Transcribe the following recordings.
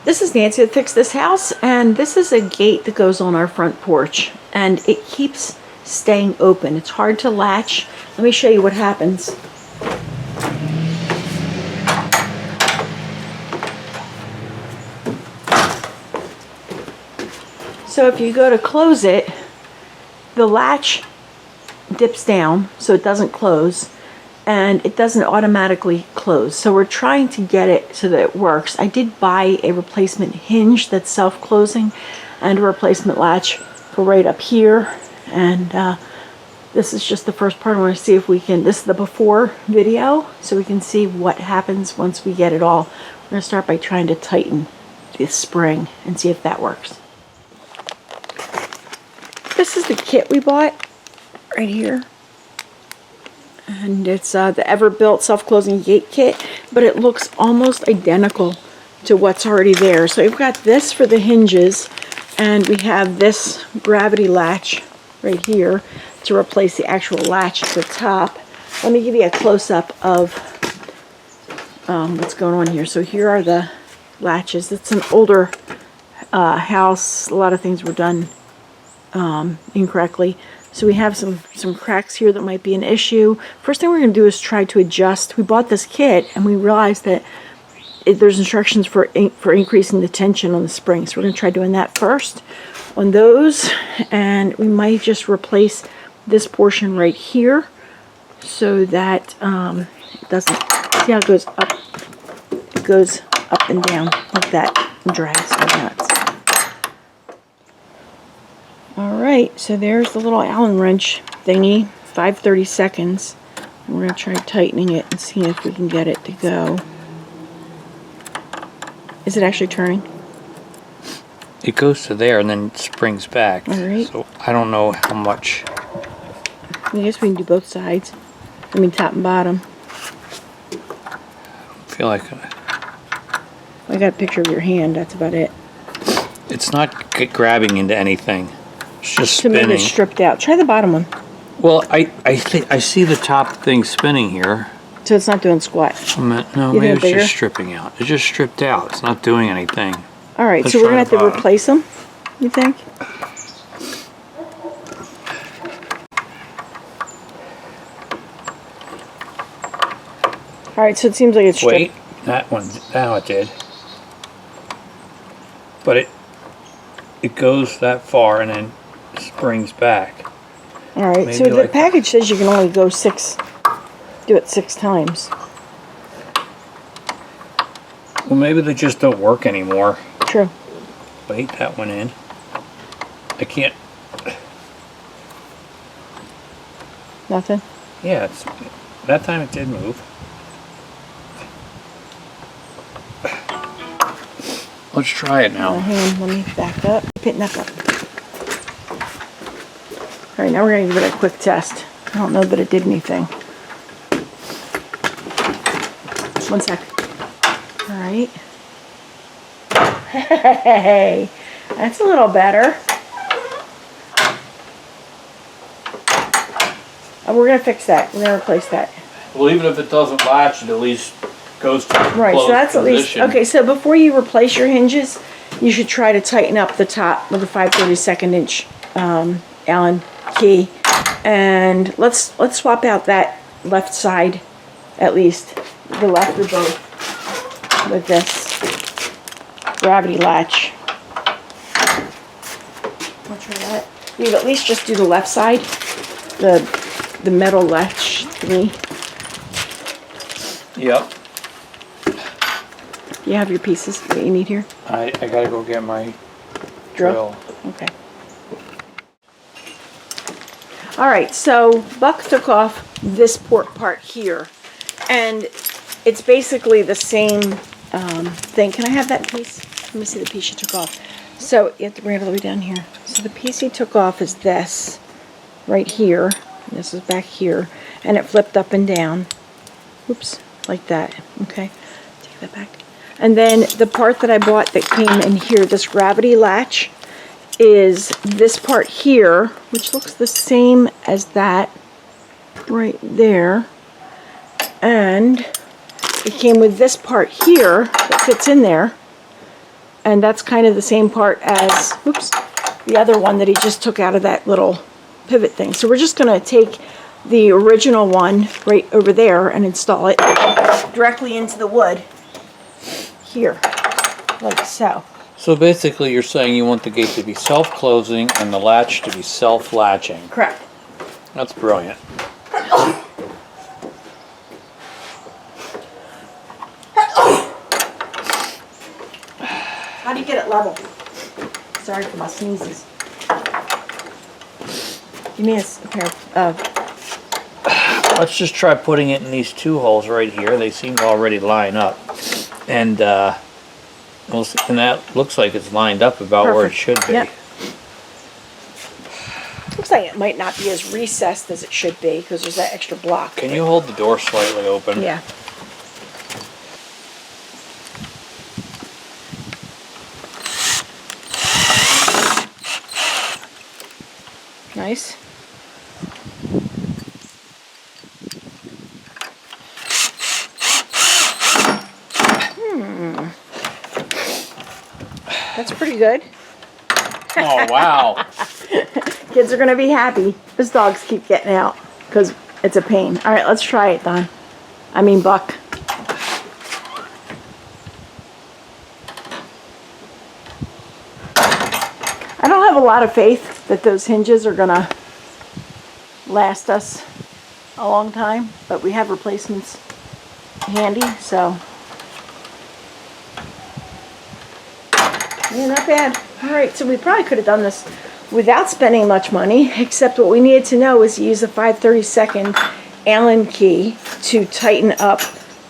This is Nancy that fixed this house, and this is a gate that goes on our front porch, and it keeps staying open. It's hard to latch. Let me show you what happens. So if you go to close it, the latch dips down so it doesn't close, and it doesn't automatically close. So we're trying to get it so that it works. I did buy a replacement hinge that's self-closing and a replacement latch for right up here. And this is just the first part. I want to see if we can, this is the before video, so we can see what happens once we get it all. We're going to start by trying to tighten this spring and see if that works. This is the kit we bought right here. And it's the EVERBILT self-closing gate kit, but it looks almost identical to what's already there. So we've got this for the hinges, and we have this gravity latch right here to replace the actual latch at the top. Let me give you a close-up of what's going on here. So here are the latches. It's an older house. A lot of things were done incorrectly. So we have some cracks here that might be an issue. First thing we're going to do is try to adjust. We bought this kit and we realized that there's instructions for increasing the tension on the spring. So we're going to try doing that first on those, and we might just replace this portion right here so that it doesn't, see how it goes up? It goes up and down like that and drags me nuts. Alright, so there's the little Allen wrench thingy, 5/32. We're going to try tightening it and see if we can get it to go. Is it actually turning? It goes to there and then springs back. Alright. So I don't know how much. I guess we can do both sides. I mean top and bottom. I feel like I got a picture of your hand, that's about it. it's not grabbing into anything. It's just So maybe spinning. it's stripped out. Try the bottom one. Well, I see the top thing spinning here. So it's not doing squat. No, You maybe think it's bigger? just stripping out. It's just stripped out. It's not doing anything. Alright, Let's so we're try going to the have to bottom. replace them, you think? Alright, so it seems like it's stripped. Wait, that one. Now it did. But it goes that far and then springs back. Alright, so Maybe the like- package says you can only do it 6 times. Well, maybe they just don't work anymore. True. Wait, that one in. I can't. Nothing? Yeah, that time it did move. Let's try it now. Hang on, let me back up. Pit neck up. Alright, now we're going to give it a quick test. I don't know that it did anything. 1 sec. Alright. Hey, that's a little better. And we're going to fix that. We're going to replace that. Well, even if it doesn't latch, it at least goes to Right, so that's at least, okay, so before you replace your hinges, you should try to tighten up the top with a 5/32 inch Allen key. And let's swap out that left side, at least, the left or both, with this gravity latch. I'll try that. You at least just do the left side, the metal latch thingy. Yep. You have your pieces that you need here? I gotta go get my Drill? Okay. Alright, so Buck took off this part here, and it's basically the same thing. Can I have that piece? Let me see the piece you took off. So you have to bring it all the way down here. So the piece he took off is this, right here. This is back here, and it flipped up and down. Oops, like that. Okay, take that back. And then the part that I bought that came in here, this gravity latch, is this part here, which looks the same as that right there. And it came with this part here that fits in there. And that's kind of the same part as, oops, the other one that he just took out of that little pivot thing. So we're just going to take the original one right over there and install it directly into the wood here, like so. So basically you're saying you want the gate to be self-closing and the latch to be self-latching. Correct. That's brilliant. How do you get it level? Sorry for my sneezes. Give me a pair of... Let's just try putting it in these two holes right here. They seem to already line up. And that looks like it's lined up about where it should be. Yep. Looks like it might not be as recessed as it should be because there's that extra block. Can you hold the door slightly open? Yeah. Nice. That's pretty good. Oh, wow. Kids are going to be happy. Those dogs keep getting out because it's a pain. All right, let's try it, Don. I mean, Buck. I don't have a lot of faith that those hinges are going to last us a long time, but we have replacements handy, so. Yeah, not bad. All right, so we probably could have done this without spending much money, except what we needed to know is use a 5/32 Allen key to tighten up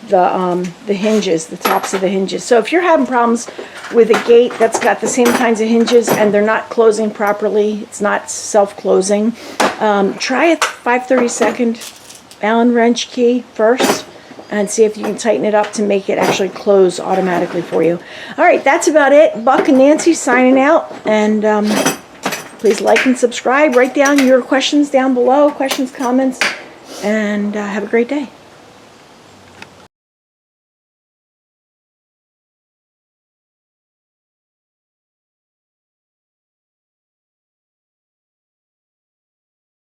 the hinges, the tops of the hinges. So if you're having problems with a gate that's got the same kinds of hinges and they're not closing properly, it's not self-closing, try a 5/32 Allen wrench key first and see if you can tighten it up to make it actually close automatically for you. All right, that's about it. Buck and Nancy signing out, and please like and subscribe. Write down your questions down below, questions, comments, and have a great day.